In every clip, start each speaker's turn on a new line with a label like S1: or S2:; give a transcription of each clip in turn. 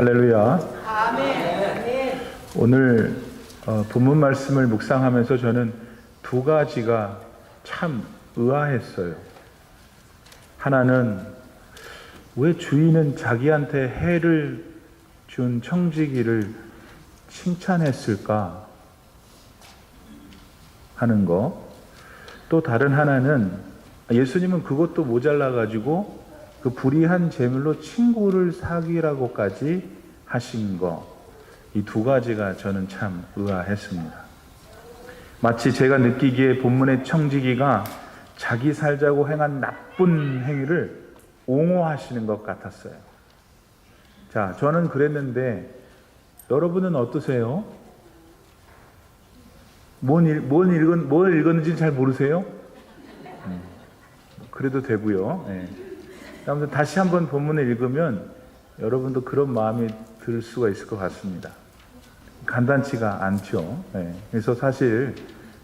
S1: 할렐루야.
S2: 아멘.
S1: 오늘 본문 말씀을 묵상하면서 저는 두 가지가 참 의아했어요. 하나는 왜 주인은 자기한테 해를 준 청지기를 칭찬했을까 하는 거. 또 다른 하나는 예수님은 그것도 모자라 가지고 그 불의한 재물로 친구를 사귀라고까지 하신 거. 이 두 가지가 저는 참 의아했습니다. 마치 제가 느끼기에 본문의 청지기가 자기 살자고 행한 나쁜 행위를 옹호하시는 것 같았어요. 자, 저는 그랬는데 여러분은 어떠세요? 뭘 읽었는지 잘 모르세요? 그래도 되고요. 네. 아무튼 다시 한번 본문을 읽으면 여러분도 그런 마음이 들 수가 있을 것 같습니다. 간단치가 않죠. 네. 그래서 사실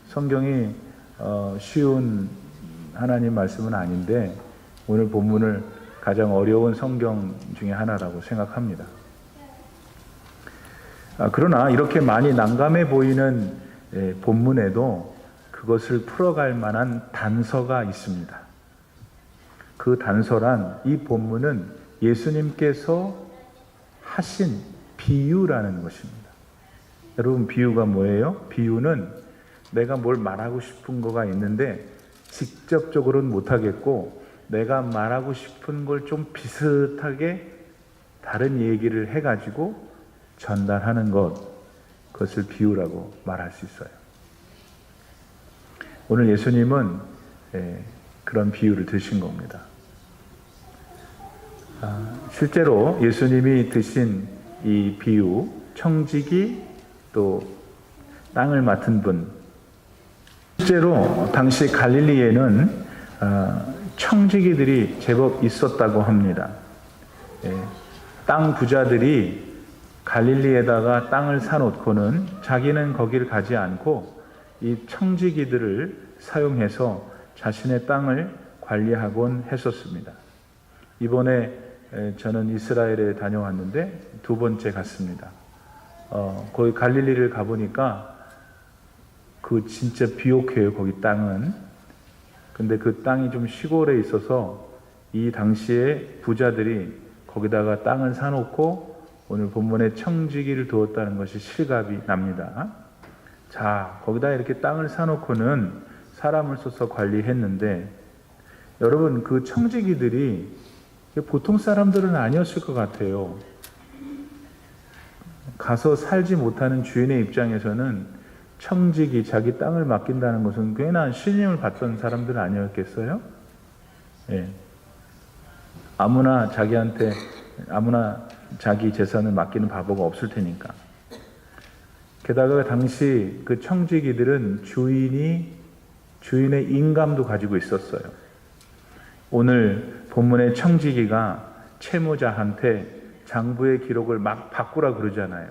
S1: 성경이 쉬운 하나님 말씀은 아닌데 오늘 본문을 가장 어려운 성경 중에 하나라고 생각합니다. 그러나 이렇게 많이 난감해 보이는 본문에도 그것을 풀어갈 만한 단서가 있습니다. 그 단서란 이 본문은 예수님께서 하신 비유라는 것입니다. 여러분, 비유가 뭐예요? 비유는 내가 뭘 말하고 싶은 거가 있는데 직접적으로는 못하겠고 내가 말하고 싶은 걸 좀 비슷하게 다른 얘기를 해가지고 전달하는 것, 그것을 비유라고 말할 수 있어요. 오늘 예수님은 그런 비유를 드신 겁니다. 실제로 예수님이 드신 이 비유, 청지기 또 땅을 맡은 분, 실제로 당시 갈릴리에는 청지기들이 제법 있었다고 합니다. 땅 부자들이 갈릴리에다가 땅을 사놓고는 자기는 거기를 가지 않고 이 청지기들을 사용해서 자신의 땅을 관리하곤 했었습니다. 이번에 저는 이스라엘에 다녀왔는데 두 번째 갔습니다. 거기 갈릴리를 가보니까 그 진짜 비옥해요. 거기 땅은. 근데 그 땅이 좀 시골에 있어서 이 당시에 부자들이 거기다가 땅을 사놓고 오늘 본문에 청지기를 두었다는 것이 실감이 납니다. 자, 거기다 이렇게 땅을 사놓고는 사람을 써서 관리했는데 여러분, 그 청지기들이 보통 사람들은 아니었을 것 같아요. 가서 살지 못하는 주인의 입장에서는 청지기, 자기 땅을 맡긴다는 것은 꽤나 신임을 받던 사람들 아니었겠어요? 예. 아무나 자기 재산을 맡기는 바보가 없을 테니까. 게다가 당시 그 청지기들은 주인의 인감도 가지고 있었어요. 오늘 본문의 청지기가 채무자한테 장부의 기록을 막 바꾸라 그러잖아요.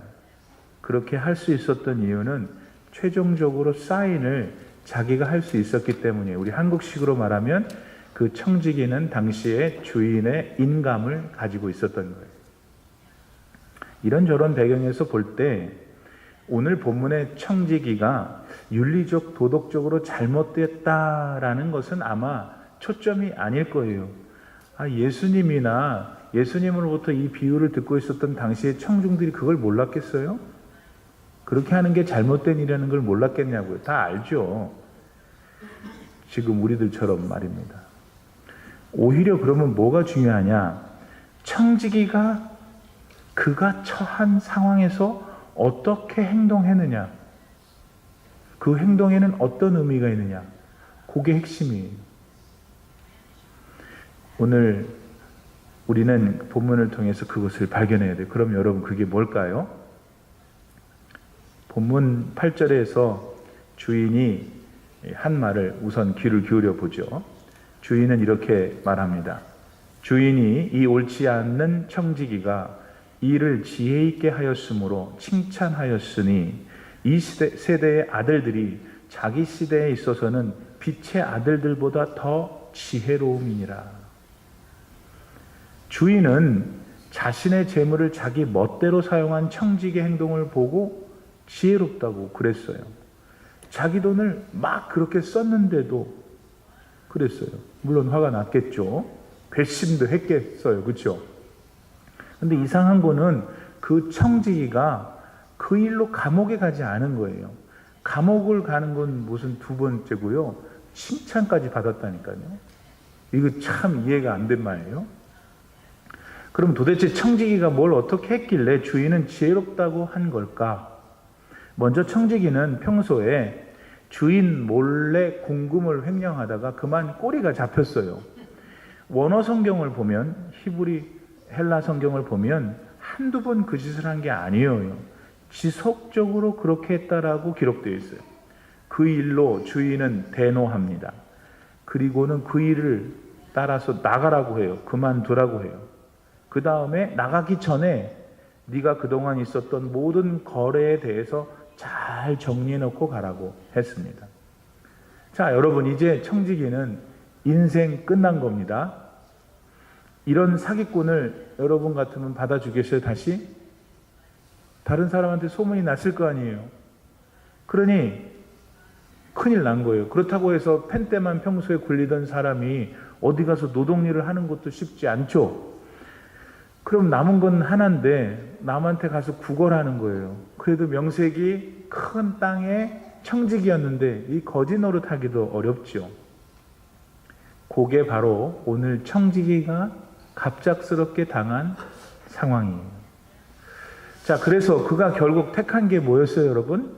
S1: 그렇게 할 수 있었던 이유는 최종적으로 사인을 자기가 할 수 있었기 때문이에요. 우리 한국식으로 말하면 그 청지기는 당시에 주인의 인감을 가지고 있었던 거예요. 이런저런 배경에서 볼 때 오늘 본문의 청지기가 윤리적, 도덕적으로 잘못됐다라는 것은 아마 초점이 아닐 거예요. 예수님으로부터 이 비유를 듣고 있었던 당시의 청중들이 그걸 몰랐겠어요? 그렇게 하는 게 잘못된 일이라는 걸 몰랐겠냐고요. 다 알죠. 지금 우리들처럼 말입니다. 오히려 그러면 뭐가 중요하냐? 청지기가 그가 처한 상황에서 어떻게 행동했느냐? 그 행동에는 어떤 의미가 있느냐? 그게 핵심이에요. 오늘 우리는 본문을 통해서 그것을 발견해야 돼요. 그럼 여러분, 그게 뭘까요? 본문 8절에서 주인이 한 말을 우선 귀를 기울여 보죠. 주인은 이렇게 말합니다. 주인이 이 옳지 않는 청지기가 이를 지혜 있게 하였으므로 칭찬하였으니 이 세대의 아들들이 자기 시대에 있어서는 빛의 아들들보다 더 지혜로움이니라. 주인은 자신의 재물을 자기 멋대로 사용한 청지기 행동을 보고 지혜롭다고 그랬어요. 자기 돈을 막 그렇게 썼는데도 그랬어요. 물론 화가 났겠죠. 괘씸도 했겠어요. 그렇죠? 근데 이상한 거는 그 청지기가 그 일로 감옥에 가지 않은 거예요. 감옥을 가는 건 무슨 두 번째고요. 칭찬까지 받았다니까요. 이거 참 이해가 안 된 말이에요. 그럼 도대체 청지기가 뭘 어떻게 했길래 주인은 지혜롭다고 한 걸까? 먼저 청지기는 평소에 주인 몰래 궁금을 횡령하다가 그만 꼬리가 잡혔어요. 원어 성경을 보면, 히브리 헬라 성경을 보면 한두 번 그 짓을 한 게 아니에요. 지속적으로 그렇게 했다라고 기록되어 있어요. 그 일로 주인은 대노합니다. 그리고는 그 일을 따라서 나가라고 해요. 그만두라고 해요. 그 다음에 나가기 전에 네가 그동안 있었던 모든 거래에 대해서 잘 정리해 놓고 가라고 했습니다. 자, 여러분, 이제 청지기는 인생 끝난 겁니다. 이런 사기꾼을 여러분 같으면 받아주겠어요? 다시? 다른 사람한테 소문이 났을 거 아니에요. 그러니 큰일 난 거예요. 그렇다고 해서 펜때만 평소에 굴리던 사람이 어디 가서 노동일을 하는 것도 쉽지 않죠. 그럼 남은 건 하나인데 남한테 가서 구걸하는 거예요. 그래도 명색이 큰 땅의 청지기였는데 이 거지 노릇하기도 어렵죠. 그게 바로 오늘 청지기가 갑작스럽게 당한 상황이에요. 자, 그래서 그가 결국 택한 게 뭐였어요, 여러분?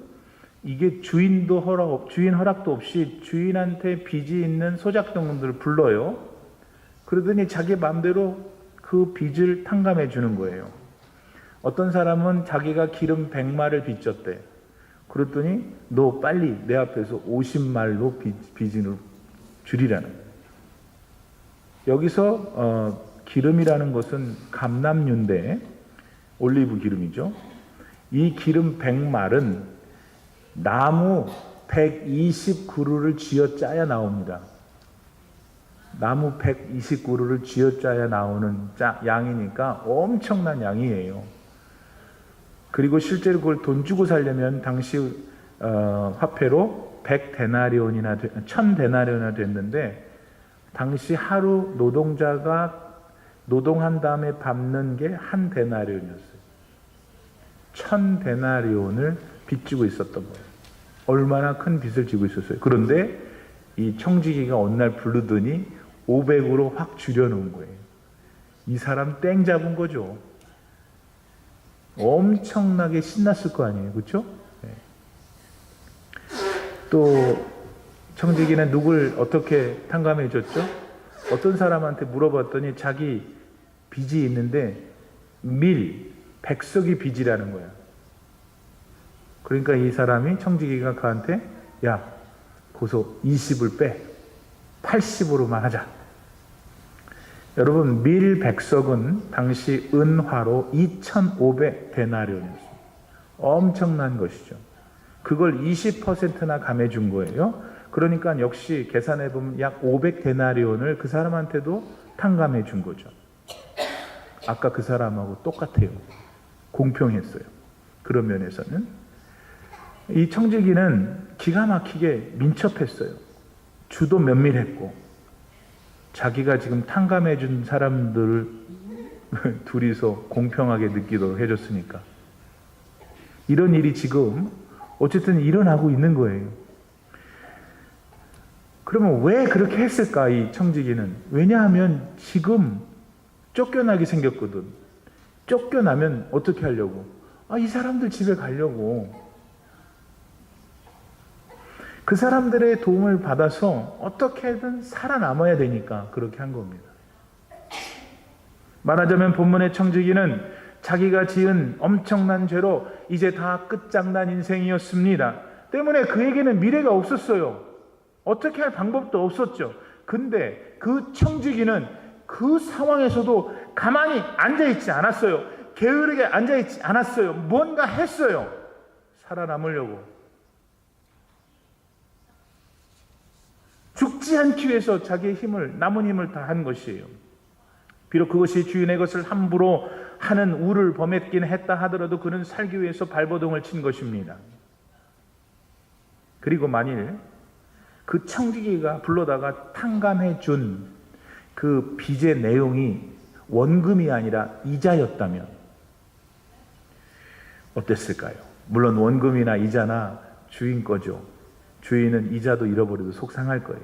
S1: 이게 주인 허락도 없이 주인한테 빚이 있는 소작농들을 불러요. 그러더니 자기 마음대로 그 빚을 탕감해 주는 거예요. 어떤 사람은 자기가 기름 100마를 빚졌대. 그랬더니 너 빨리 내 앞에서 50말로 빚을 줄이라는 거예요. 여기서 기름이라는 것은 감람유인데 올리브 기름이죠. 이 기름 100말은 나무 120그루를 쥐어짜야 나옵니다. 나무 120그루를 쥐어짜야 나오는 양이니까 엄청난 양이에요. 그리고 실제로 그걸 돈 주고 살려면 당시 화폐로 100데나리온이나 1000데나리온이나 됐는데 당시 하루 노동자가 노동한 다음에 갚는 게 한 데나리온이었어요. 1000데나리온을 빚지고 있었던 거예요. 얼마나 큰 빚을 지고 있었어요. 그런데 이 청지기가 어느 날 부르더니 500으로 확 줄여놓은 거예요. 이 사람 땡 잡은 거죠. 엄청나게 신났을 거 아니에요. 그렇죠? 네. 또 청지기는 누굴 어떻게 탕감해 줬죠? 어떤 사람한테 물어봤더니 자기 빚이 있는데 백석이 빚이라는 거야. 그러니까 이 사람이 청지기가 그한테 야, 고소 20을 빼. 80으로만 하자. 여러분, 백석은 당시 은화로 2500데나리온이었어요. 엄청난 것이죠. 그걸 20%나 감해준 거예요. 그러니까 역시 계산해보면 약 500데나리온을 그 사람한테도 탕감해 준 거죠. 아까 그 사람하고 똑같아요. 공평했어요. 그런 면에서는. 이 청지기는 기가 막히게 민첩했어요. 주도 면밀했고 자기가 지금 탕감해 준 사람들을 둘이서 공평하게 느끼도록 해줬으니까. 이런 일이 지금 어쨌든 일어나고 있는 거예요. 그러면 왜 그렇게 했을까, 이 청지기는? 왜냐하면 지금 쫓겨나게 생겼거든. 쫓겨나면 어떻게 하려고? 이 사람들 집에 가려고. 그 사람들의 도움을 받아서 어떻게든 살아남아야 되니까 그렇게 한 겁니다. 말하자면 본문의 청지기는 자기가 지은 엄청난 죄로 이제 다 끝장난 인생이었습니다. 때문에 그에게는 미래가 없었어요. 어떻게 할 방법도 없었죠. 근데 그 청지기는 그 상황에서도 가만히 앉아있지 않았어요. 게으르게 앉아있지 않았어요. 뭔가 했어요. 살아남으려고. 죽지 않기 위해서 자기의 힘을, 남은 힘을 다한 것이에요. 비록 그것이 주인의 것을 함부로 하는 우를 범했긴 했다 하더라도 그는 살기 위해서 발버둥을 친 것입니다. 그리고 만일 그 청지기가 불러다가 탕감해 준 그 빚의 내용이 원금이 아니라 이자였다면 어땠을까요? 물론 원금이나 이자나 주인 거죠. 주인은 이자도 잃어버려도 속상할 거예요.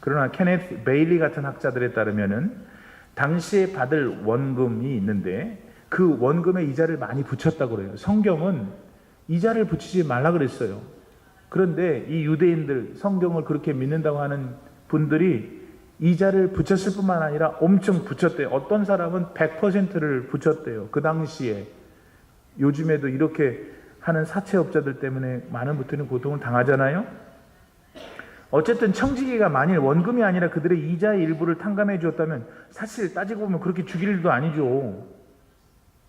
S1: 그러나 케네스 베일리 같은 학자들에 따르면은 당시에 받을 원금이 있는데 그 원금에 이자를 많이 붙였다고 그래요. 성경은 이자를 붙이지 말라 그랬어요. 그런데 이 유대인들, 성경을 그렇게 믿는다고 하는 분들이 이자를 붙였을 뿐만 아니라 엄청 붙였대요. 어떤 사람은 100%를 붙였대요. 그 당시에. 요즘에도 이렇게 하는 사채업자들 때문에 많은 분들은 고통을 당하잖아요. 어쨌든 청지기가 만일 원금이 아니라 그들의 이자의 일부를 탕감해 주었다면 사실 따지고 보면 그렇게 죽일 일도 아니죠.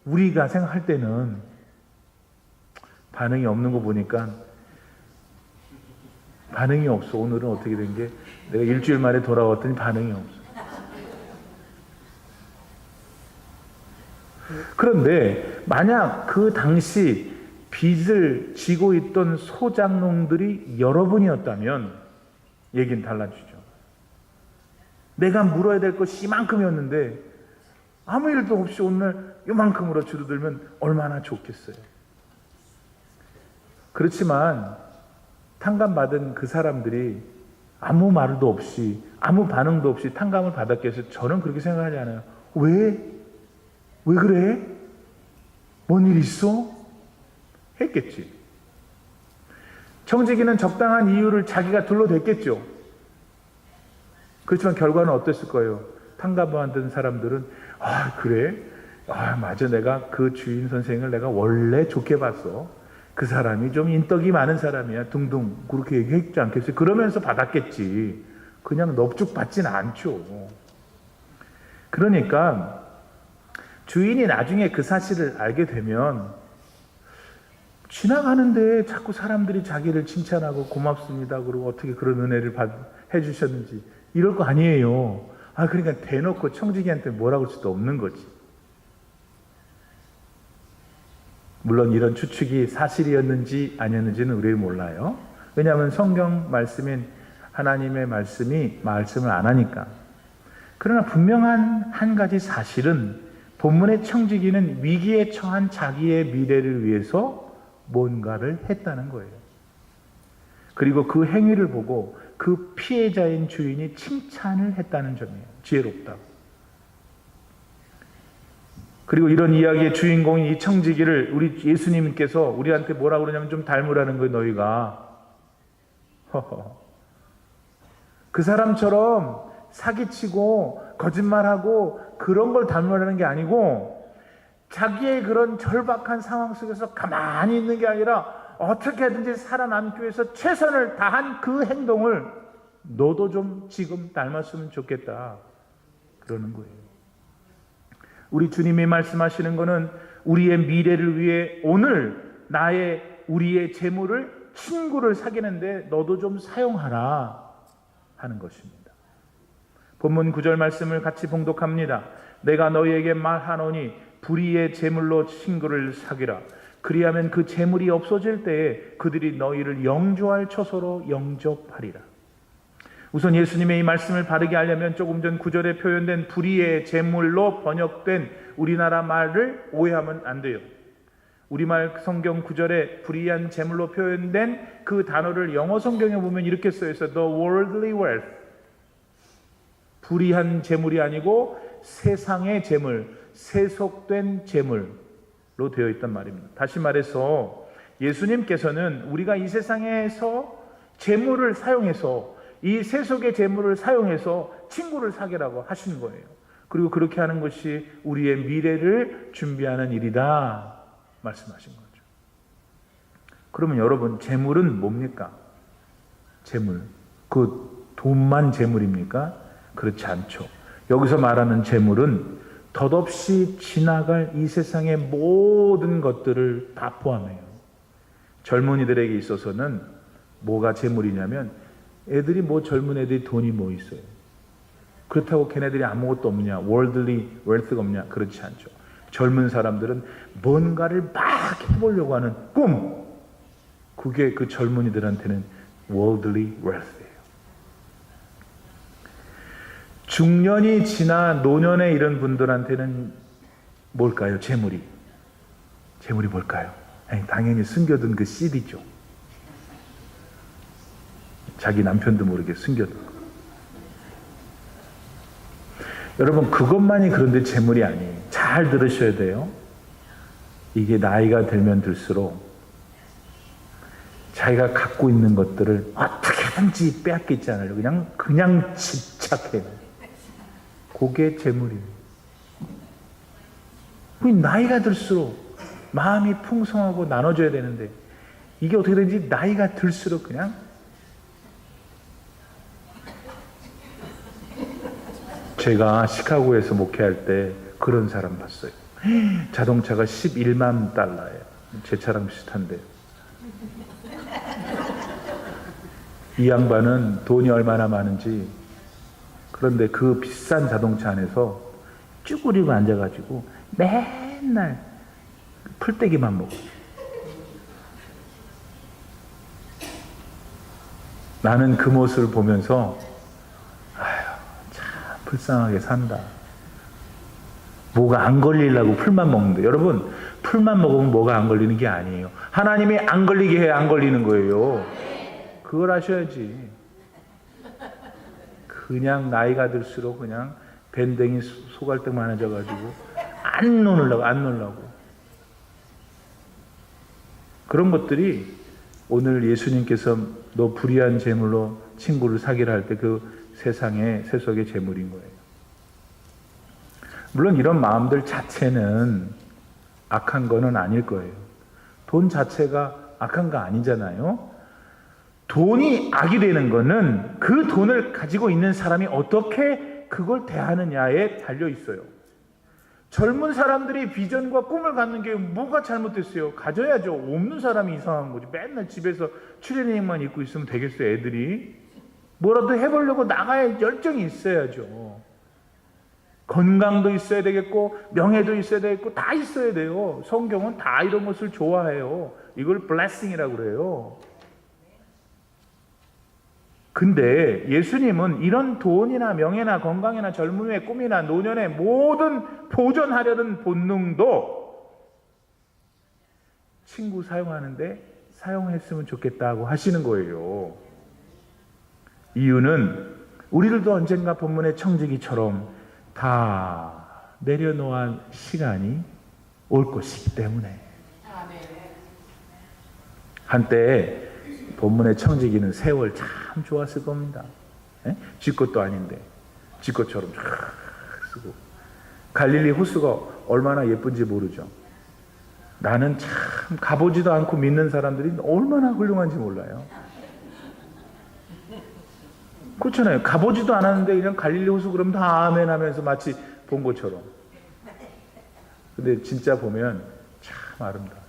S1: 우리가 생각할 때는 반응이 없는 거 보니까 반응이 없어. 오늘은 어떻게 된 게 내가 일주일 만에 돌아왔더니 반응이 없어. 그런데 만약 그 당시 빚을 지고 있던 소장농들이 여러분이었다면 얘기는 달라지죠. 내가 물어야 될 것이 이만큼이었는데 아무 일도 없이 오늘 이만큼으로 줄어들면 얼마나 좋겠어요. 그렇지만 탕감받은 그 사람들이 아무 말도 없이 아무 반응도 없이 탕감을 받았기 위해서 저는 그렇게 생각하지 않아요. 왜 그래? 뭔 일 있어? 했겠지. 청지기는 적당한 이유를 자기가 둘러댔겠죠. 그렇지만 결과는 어땠을 거예요? 탕감받은 사람들은 그래? 맞아, 내가 그 주인 선생을 내가 원래 좋게 봤어. 그 사람이 좀 인덕이 많은 사람이야. 둥둥 그렇게 얘기했지 않겠어요? 그러면서 받았겠지. 그냥 넙죽 받진 않죠. 그러니까 주인이 나중에 그 사실을 알게 되면 지나가는데 자꾸 사람들이 자기를 칭찬하고 고맙습니다. 그리고 어떻게 그런 은혜를 해주셨는지 이럴 거 아니에요. 그러니까 대놓고 청지기한테 뭐라고 할 수도 없는 거지. 물론 이런 추측이 사실이었는지 아니었는지는 우리는 몰라요. 왜냐하면 성경 말씀인 하나님의 말씀을 안 하니까. 그러나 분명한 한 가지 사실은 본문의 청지기는 위기에 처한 자기의 미래를 위해서 뭔가를 했다는 거예요. 그리고 그 행위를 보고 그 피해자인 주인이 칭찬을 했다는 점이에요. 지혜롭다고. 그리고 이런 이야기의 주인공인 이 청지기를 우리 예수님께서 우리한테 뭐라고 그러냐면 좀 닮으라는 거예요. 너희가. 그 사람처럼 사기치고 거짓말하고 그런 걸 닮으라는 게 아니고 자기의 그런 절박한 상황 속에서 가만히 있는 게 아니라 어떻게든지 살아남기 위해서 최선을 다한 그 행동을 너도 좀 지금 닮았으면 좋겠다. 그러는 거예요. 우리 주님이 말씀하시는 것은 우리의 미래를 위해 오늘 우리의 재물을 친구를 사귀는데 너도 좀 사용하라 하는 것입니다. 본문 9절 말씀을 같이 봉독합니다. 내가 너희에게 말하노니 불의의 재물로 친구를 사귀라. 그리하면 그 재물이 없어질 때에 그들이 너희를 영조할 처소로 영접하리라. 우선 예수님의 이 말씀을 바르게 하려면 조금 전 9절에 표현된 불의의 재물로 번역된 우리나라 말을 오해하면 안 돼요. 우리말 성경 9절에 불의한 재물로 표현된 그 단어를 영어 성경에 보면 이렇게 써 있어요. The worldly wealth. 불의한 재물이 아니고 세상의 재물, 세속된 재물로 되어 있단 말입니다. 다시 말해서 예수님께서는 우리가 이 세상에서 재물을 사용해서 이 세속의 재물을 사용해서 친구를 사귀라고 하신 거예요. 그리고 그렇게 하는 것이 우리의 미래를 준비하는 일이다 말씀하신 거죠. 그러면 여러분, 재물은 뭡니까? 재물. 그 돈만 재물입니까? 그렇지 않죠. 여기서 말하는 재물은 덧없이 지나갈 이 세상의 모든 것들을 다 포함해요. 젊은이들에게 있어서는 뭐가 재물이냐면 애들이 젊은 애들이 돈이 있어요. 그렇다고 걔네들이 아무것도 없냐, worldly wealth가 없냐, 그렇지 않죠. 젊은 사람들은 뭔가를 막 해보려고 하는 꿈, 그게 그 젊은이들한테는 worldly wealth예요. 중년이 지나 노년에 이런 분들한테는 뭘까요? 재물이 뭘까요? 아니, 당연히 숨겨둔 그 CD죠. 자기 남편도 모르게 숨겨둔 거. 여러분, 그것만이 그런데 재물이 아니에요. 잘 들으셔야 돼요. 이게 나이가 들면 들수록 자기가 갖고 있는 것들을 어떻게든지 빼앗기지 않으려고 그냥 집착해요. 그게 재물이에요. 나이가 들수록 마음이 풍성하고 나눠줘야 되는데 이게 어떻게 되는지 나이가 들수록 그냥 제가 시카고에서 목회할 때 그런 사람 봤어요. 자동차가 11만 달러예요. 제 차랑 비슷한데 이 양반은 돈이 얼마나 많은지, 그런데 그 비싼 자동차 안에서 쭈그리고 앉아가지고 맨날 풀떼기만 먹어. 나는 그 모습을 보면서 참 불쌍하게 산다. 뭐가 안 걸리려고 풀만 먹는데, 여러분, 풀만 먹으면 뭐가 안 걸리는 게 아니에요. 하나님이 안 걸리게 해야 안 걸리는 거예요. 그걸 아셔야지. 그냥 나이가 들수록 그냥 밴댕이 소갈등 많아져가지고 안 놀라고. 그런 것들이 오늘 예수님께서 너 불의한 재물로 친구를 사귀라 할 때 그 세상의 세속의 재물인 거예요. 물론 이런 마음들 자체는 악한 거는 아닐 거예요. 돈 자체가 악한 거 아니잖아요. 돈이 악이 되는 거는 그 돈을 가지고 있는 사람이 어떻게 그걸 대하느냐에 달려 있어요. 젊은 사람들이 비전과 꿈을 갖는 게 뭐가 잘못됐어요? 가져야죠. 없는 사람이 이상한 거지. 맨날 집에서 트레이닝만 입고 있으면 되겠어요, 애들이? 뭐라도 해보려고 나가야 열정이 있어야죠. 건강도 있어야 되겠고 명예도 있어야 되겠고 다 있어야 돼요. 성경은 다 이런 것을 좋아해요. 이걸 blessing이라고 그래요. 근데 예수님은 이런 돈이나 명예나 건강이나 젊음의 꿈이나 노년의 모든 보존하려는 본능도 친구 사용하는데 사용했으면 좋겠다고 하시는 거예요. 이유는 우리들도 언젠가 본문의 청지기처럼 다 내려놓을 시간이 올 것이기 때문에. 한때 본문의 청지기는 세월 참 좋았을 겁니다. 지 것도 아닌데 지 것처럼 쫙 쓰고, 갈릴리 호수가 얼마나 예쁜지 모르죠. 나는 참 가보지도 않고 믿는 사람들이 얼마나 훌륭한지 몰라요. 그렇잖아요. 가보지도 않았는데 그냥 갈릴리 호수 그러면 다 아멘 하면서 마치 본 것처럼. 근데 진짜 보면 참 아름다워요.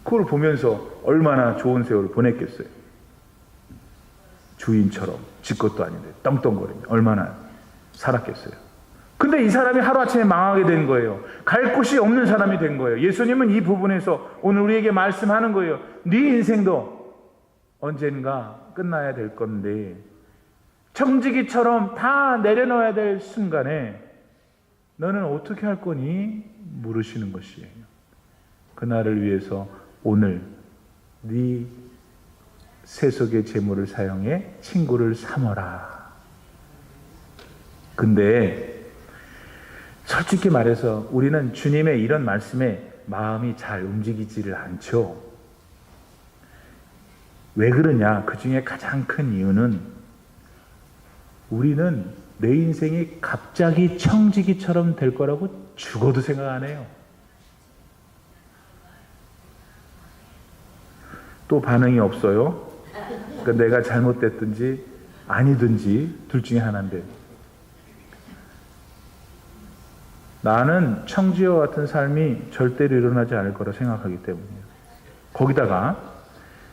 S1: 그걸 보면서 얼마나 좋은 세월을 보냈겠어요. 주인처럼 지 것도 아닌데 떵떵거리며 얼마나 살았겠어요. 근데 이 사람이 하루아침에 망하게 된 거예요. 갈 곳이 없는 사람이 된 거예요. 예수님은 이 부분에서 오늘 우리에게 말씀하는 거예요. 네 인생도 언젠가 끝나야 될 건데 청지기처럼 다 내려놓아야 될 순간에 너는 어떻게 할 거니? 물으시는 것이에요. 그날을 위해서 오늘 네 세속의 재물을 사용해 친구를 삼어라. 근데 솔직히 말해서 우리는 주님의 이런 말씀에 마음이 잘 움직이지를 않죠. 왜 그러냐? 그 중에 가장 큰 이유는 우리는 내 인생이 갑자기 청지기처럼 될 거라고 죽어도 생각 안 해요. 또 반응이 없어요. 그러니까 내가 잘못됐든지 아니든지 둘 중에 하나인데, 나는 청지와 같은 삶이 절대로 일어나지 않을 거라 생각하기 때문이에요. 거기다가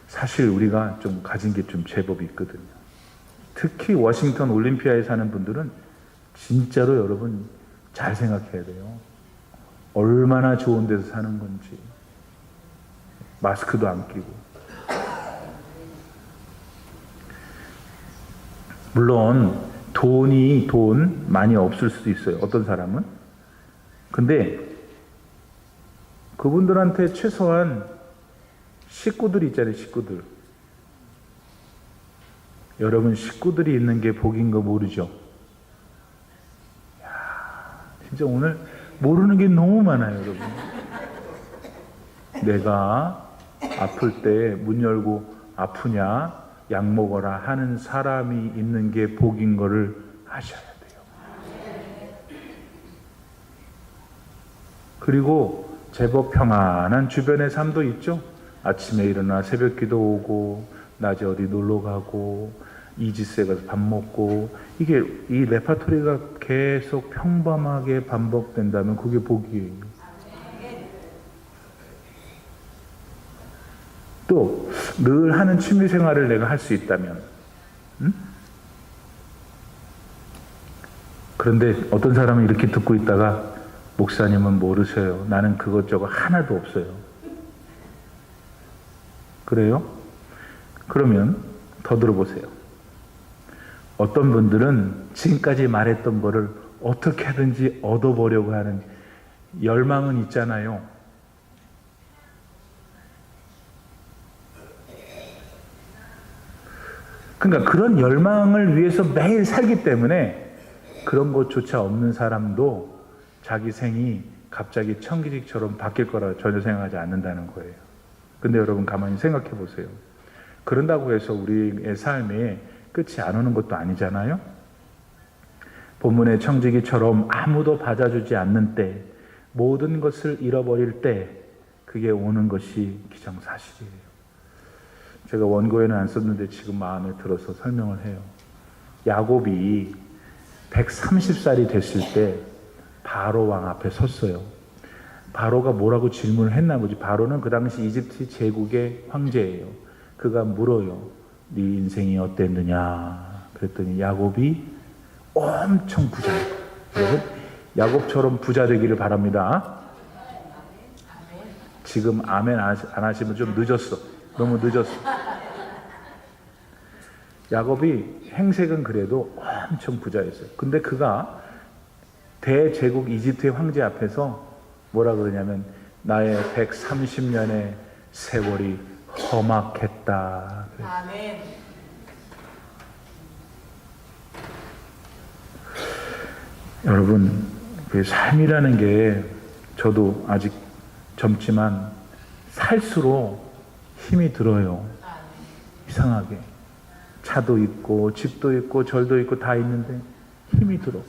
S1: 사실 우리가 좀 가진 게 좀 제법 있거든요. 특히 워싱턴 올림피아에 사는 분들은 진짜로 여러분 잘 생각해야 돼요. 얼마나 좋은 데서 사는 건지. 마스크도 안 끼고. 물론 돈 많이 없을 수도 있어요. 어떤 사람은. 근데 그분들한테 최소한 식구들이 있잖아요. 식구들. 여러분 식구들이 있는 게 복인 거 모르죠? 진짜 오늘 모르는 게 너무 많아요, 여러분. 내가 아플 때 문 열고 아프냐, 약 먹어라 하는 사람이 있는 게 복인 거를 아셔야 돼요. 그리고 제법 평안한 주변의 삶도 있죠. 아침에 일어나 새벽 기도 오고, 낮에 어디 놀러 가고, 이지스에 가서 밥 먹고, 이게 이 레파토리가 계속 평범하게 반복된다면 그게 복이에요. 또 늘 하는 취미 생활을 내가 할 수 있다면, 그런데 어떤 사람은 이렇게 듣고 있다가 목사님은 모르셔요. 나는 그것저것 하나도 없어요. 그래요? 그러면 더 들어보세요. 어떤 분들은 지금까지 말했던 거를 어떻게 하든지 얻어보려고 하는 열망은 있잖아요. 그러니까 그런 열망을 위해서 매일 살기 때문에 그런 것조차 없는 사람도 자기 생이 갑자기 청기직처럼 바뀔 거라 전혀 생각하지 않는다는 거예요. 근데 여러분 가만히 생각해 보세요. 그런다고 해서 우리의 삶에 끝이 안 오는 것도 아니잖아요. 본문의 청지기처럼 아무도 받아주지 않는 때, 모든 것을 잃어버릴 때 그게 오는 것이 기정사실이에요. 제가 원고에는 안 썼는데 지금 마음에 들어서 설명을 해요. 야곱이 130살이 됐을 때 바로 왕 앞에 섰어요. 바로가 뭐라고 질문을 했나 보지. 바로는 그 당시 이집트 제국의 황제예요. 그가 물어요. 네 인생이 어땠느냐. 그랬더니 야곱이 엄청 부자예요. 여러분, 야곱처럼 부자 되기를 바랍니다. 지금 아멘 안 하시면 좀 늦었어. 너무 늦었어. 야곱이 행색은 그래도 엄청 부자였어요. 근데 그가 대제국 이집트의 황제 앞에서 뭐라 그러냐면 나의 130년의 세월이 험악했다.
S2: 아멘.
S1: 여러분, 그 삶이라는 게 저도 아직 젊지만 살수록 힘이 들어요. 이상하게. 차도 있고 집도 있고 절도 있고 다 있는데 힘이 들어.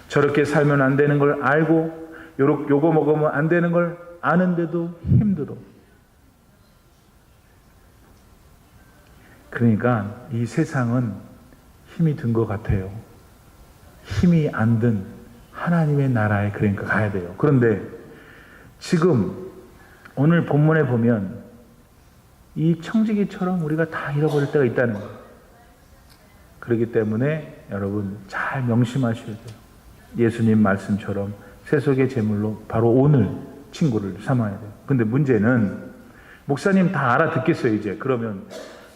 S1: 저렇게 살면 안 되는 걸 알고 요거 먹으면 안 되는 걸 아는데도 힘들어. 그러니까 이 세상은 힘이 든 것 같아요. 힘이 안 든 하나님의 나라에 그러니까 가야 돼요. 그런데 지금 오늘 본문에 보면 이 청지기처럼 우리가 다 잃어버릴 때가 있다는 거예요. 그렇기 때문에 여러분 잘 명심하셔야 돼요. 예수님 말씀처럼 세속의 제물로 바로 오늘 친구를 삼아야 돼요. 근데 문제는 목사님 다 알아듣겠어요 이제. 그러면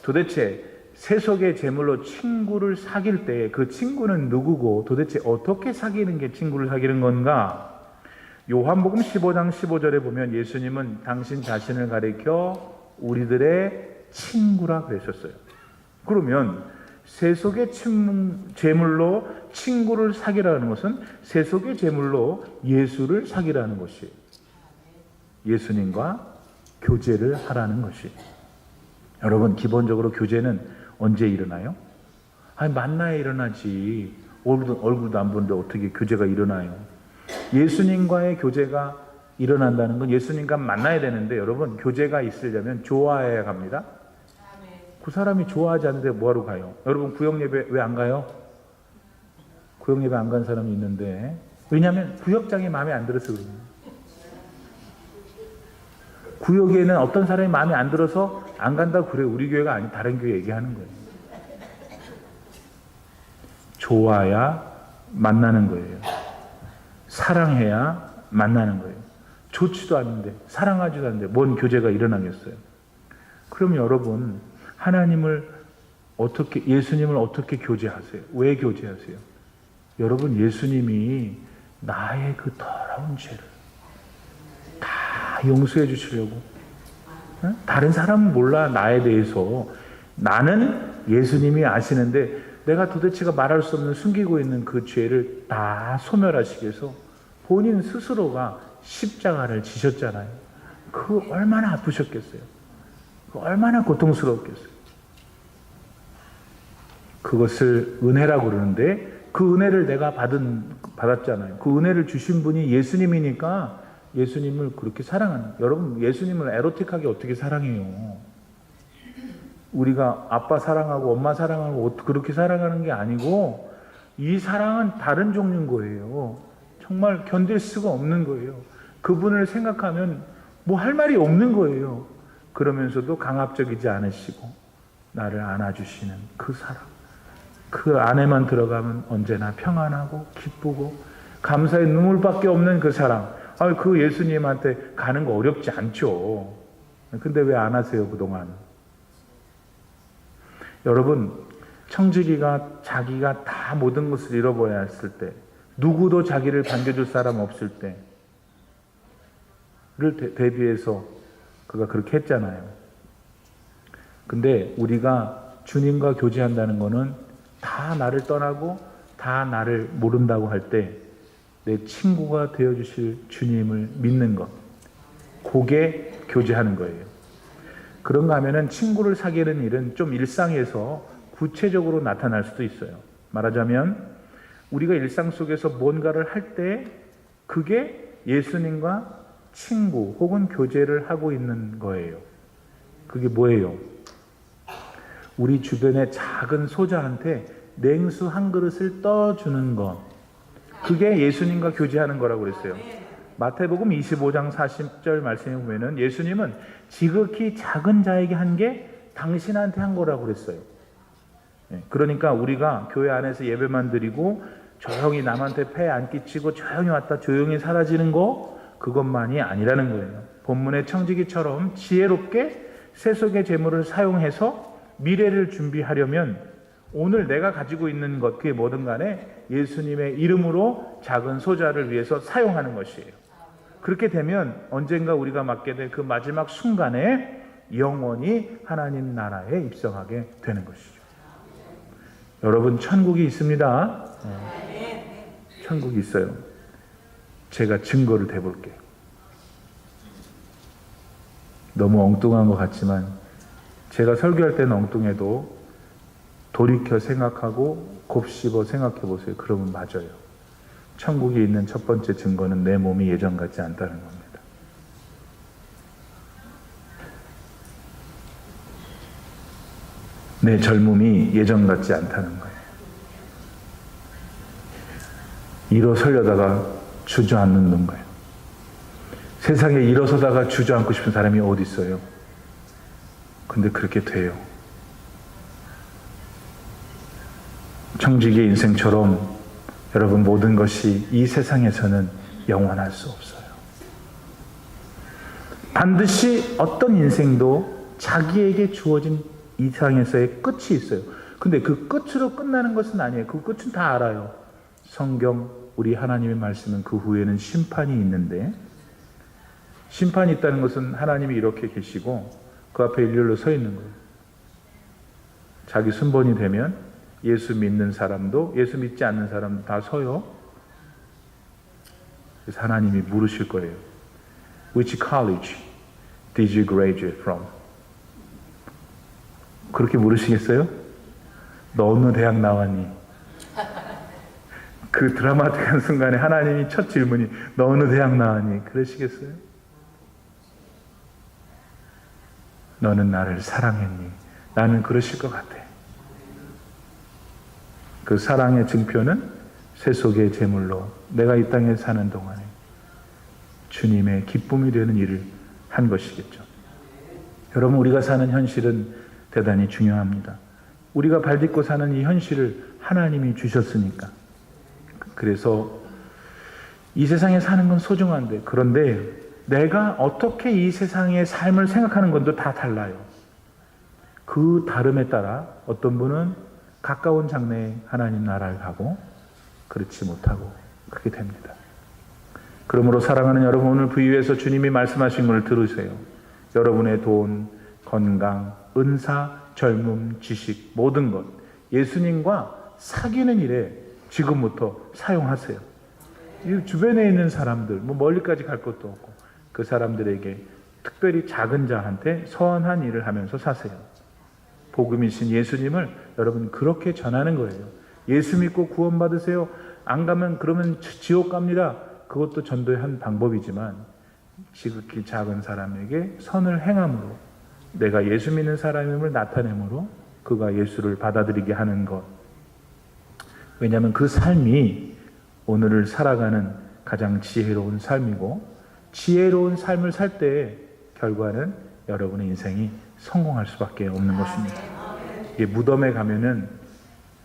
S1: 도대체 세속의 제물로 친구를 사귈 때 그 친구는 누구고 도대체 어떻게 사귀는 게 친구를 사귀는 건가? 요한복음 15장 15절에 보면 예수님은 당신 자신을 가리켜 우리들의 친구라 그랬었어요. 그러면 세속의 제물로 친구를 사귀라는 것은 세속의 제물로 예수를 사귀라는 것이, 예수님과 교제를 하라는 것이. 여러분, 기본적으로 교제는 언제 일어나요? 아니, 만나야 일어나지. 얼굴도 안 보는데 어떻게 교제가 일어나요? 예수님과의 교제가 일어난다는 건 예수님과 만나야 되는데, 여러분, 교제가 있으려면 좋아해야 갑니다. 그 사람이 좋아하지 않는데 뭐하러 가요? 여러분, 구역예배 왜 안 가요? 구역예배 안 간 사람이 있는데, 왜냐하면 구역장이 마음에 안 들어서 그래요. 구역에는 어떤 사람이 마음에 안 들어서 안 간다고 그래요. 우리 교회가 아니 다른 교회 얘기하는 거예요. 좋아야 만나는 거예요. 사랑해야 만나는 거예요. 좋지도 않은데, 사랑하지도 않는데 뭔 교제가 일어나겠어요? 그럼 여러분, 예수님을 어떻게 교제하세요? 왜 교제하세요? 여러분, 예수님이 나의 그 더러운 죄를 다 용서해 주시려고. 다른 사람은 몰라, 나에 대해서. 나는 예수님이 아시는데 내가 도대체가 말할 수 없는 숨기고 있는 그 죄를 다 소멸하시기 위해서 본인 스스로가 십자가를 지셨잖아요. 그 얼마나 아프셨겠어요? 그 얼마나 고통스러웠겠어요? 그것을 은혜라고 그러는데 그 은혜를 내가 받았잖아요. 그 은혜를 주신 분이 예수님이니까 예수님을 그렇게 사랑하는. 여러분, 예수님을 에로틱하게 어떻게 사랑해요? 우리가 아빠 사랑하고 엄마 사랑하고 그렇게 사랑하는 게 아니고 이 사랑은 다른 종류인 거예요. 정말 견딜 수가 없는 거예요. 그분을 생각하면 뭐 할 말이 없는 거예요. 그러면서도 강압적이지 않으시고 나를 안아주시는 그 사랑. 그 안에만 들어가면 언제나 평안하고 기쁘고 감사의 눈물밖에 없는 그 사랑. 그 예수님한테 가는 거 어렵지 않죠. 근데 왜 안 하세요, 그동안? 여러분, 청지기가 자기가 다 모든 것을 잃어버려야 했을 때, 누구도 자기를 반겨줄 사람 없을 때를 대비해서 그가 그렇게 했잖아요. 근데 우리가 주님과 교제한다는 거는 다 나를 떠나고 다 나를 모른다고 할 때 내 친구가 되어주실 주님을 믿는 것, 그게 교제하는 거예요. 그런가 하면은 친구를 사귀는 일은 좀 일상에서 구체적으로 나타날 수도 있어요. 말하자면 우리가 일상 속에서 뭔가를 할 때 그게 예수님과 친구 혹은 교제를 하고 있는 거예요. 그게 뭐예요? 우리 주변의 작은 소자한테 냉수 한 그릇을 떠주는 것. 그게 예수님과 교제하는 거라고 그랬어요. 마태복음 25장 40절 말씀에 보면은 예수님은 지극히 작은 자에게 한 게 당신한테 한 거라고 그랬어요. 그러니까 우리가 교회 안에서 예배만 드리고 조용히 남한테 폐 안 끼치고 조용히 왔다 조용히 사라지는 거, 그것만이 아니라는 거예요. 본문의 청지기처럼 지혜롭게 세속의 재물을 사용해서 미래를 준비하려면 오늘 내가 가지고 있는 것, 그게 뭐든 간에 예수님의 이름으로 작은 소자를 위해서 사용하는 것이에요. 그렇게 되면 언젠가 우리가 맞게 될 그 마지막 순간에 영원히 하나님 나라에 입성하게 되는 것이죠. 여러분, 천국이 있습니다. 천국이 있어요. 제가 증거를 대볼게요. 너무 엉뚱한 것 같지만 제가 설교할 때는 엉뚱해도 돌이켜 생각하고 곱씹어 생각해 보세요. 그러면 맞아요. 천국이 있는 첫 번째 증거는 내 몸이 예전 같지 않다는 겁니다. 내 젊음이 예전 같지 않다는 거예요. 일어서려다가 주저앉는 거예요. 세상에 일어서다가 주저앉고 싶은 사람이 어디 있어요? 근데 그렇게 돼요. 청지기의 인생처럼 여러분, 모든 것이 이 세상에서는 영원할 수 없어요. 반드시 어떤 인생도 자기에게 주어진 이 세상에서의 끝이 있어요. 근데 그 끝으로 끝나는 것은 아니에요. 그 끝은 다 알아요. 성경, 우리 하나님의 말씀은 그 후에는 심판이 있는데, 심판이 있다는 것은 하나님이 이렇게 계시고 그 앞에 일렬로 서 있는 거예요. 자기 순번이 되면 예수 믿는 사람도 예수 믿지 않는 사람도 다 서요. 그래서 하나님이 물으실 거예요. Which college did you graduate from? 그렇게 물으시겠어요? 너 어느 대학 나왔니? 그 드라마틱한 순간에 하나님이 첫 질문이 너 어느 대학 나왔니? 그러시겠어요? 너는 나를 사랑했니? 나는 그러실 것 같아. 그 사랑의 증표는 세속의 제물로 내가 이 땅에 사는 동안에 주님의 기쁨이 되는 일을 한 것이겠죠. 여러분, 우리가 사는 현실은 대단히 중요합니다. 우리가 발딛고 사는 이 현실을 하나님이 주셨으니까. 그래서 이 세상에 사는 건 소중한데, 그런데 내가 어떻게 이 세상의 삶을 생각하는 건도 다 달라요. 그 다름에 따라 어떤 분은 가까운 장래에 하나님 나라를 가고 그렇지 못하고 그렇게 됩니다. 그러므로 사랑하는 여러분, 오늘 부유에서 주님이 말씀하신 것을 들으세요. 여러분의 돈, 건강, 은사, 젊음, 지식, 모든 것 예수님과 사귀는 일에 지금부터 사용하세요. 이 주변에 있는 사람들, 뭐 멀리까지 갈 것도 없고 그 사람들에게 특별히 작은 자한테 선한 일을 하면서 사세요. 복음이신 예수님을 여러분 그렇게 전하는 거예요. 예수 믿고 구원받으세요. 안 가면 그러면 지옥 갑니다. 그것도 전도의 한 방법이지만 지극히 작은 사람에게 선을 행함으로 내가 예수 믿는 사람임을 나타내므로 그가 예수를 받아들이게 하는 것. 왜냐하면 그 삶이 오늘을 살아가는 가장 지혜로운 삶이고, 지혜로운 삶을 살 때의 결과는 여러분의 인생이 성공할 수밖에 없는 것입니다. 이게 무덤에 가면은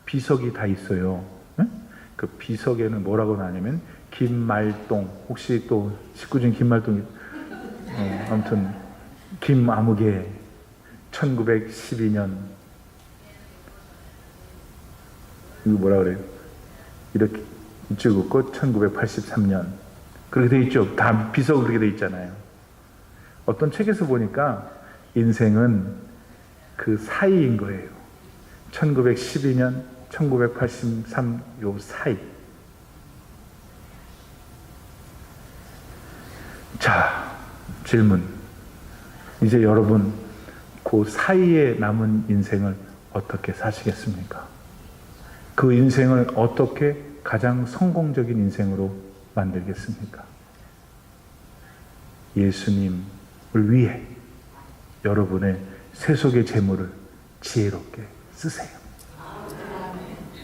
S1: 비석이 다 있어요. 응? 그 비석에는 뭐라고 나냐면 김말동, 혹시 또 식구 중 김말동이 아무튼 김아무개 1912년 이거 뭐라 그래요? 이렇게 이쪽 없고 1983년 그렇게 돼 있죠. 다 비석으로 그렇게 돼 있잖아요. 어떤 책에서 보니까 인생은 그 사이인 거예요. 1912년, 1983 요 사이. 자, 질문. 이제 여러분 그 사이에 남은 인생을 어떻게 사시겠습니까? 그 인생을 어떻게 가장 성공적인 인생으로 만들겠습니까? 예수님을 위해 여러분의 세속의 재물을 지혜롭게 쓰세요.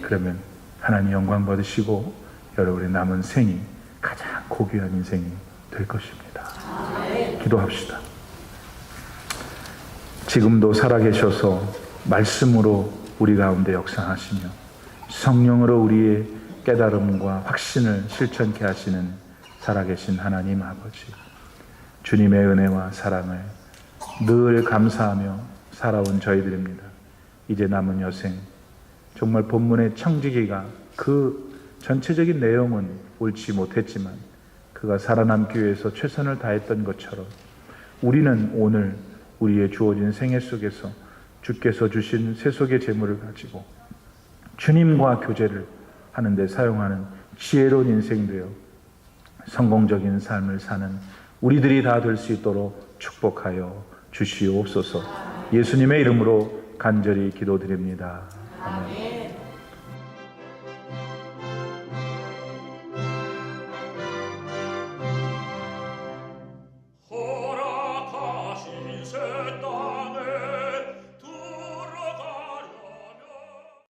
S1: 그러면 하나님 영광 받으시고 여러분의 남은 생이 가장 고귀한 인생이 될 것입니다. 기도합시다. 지금도 살아계셔서 말씀으로 우리 가운데 역사하시며 성령으로 우리의 깨달음과 확신을 실천케 하시는 살아계신 하나님 아버지, 주님의 은혜와 사랑을 늘 감사하며 살아온 저희들입니다. 이제 남은 여생 정말 본문의 청지기가 그 전체적인 내용은 옳지 못했지만 그가 살아남기 위해서 최선을 다했던 것처럼 우리는 오늘 우리의 주어진 생애 속에서 주께서 주신 세속의 재물을 가지고 주님과 교제를 하는 데 사용하는 지혜로운 인생 되어 성공적인 삶을 사는 우리들이 다 될 수 있도록 축복하여 주시옵소서. 예수님의 이름으로 간절히 기도드립니다. 아멘.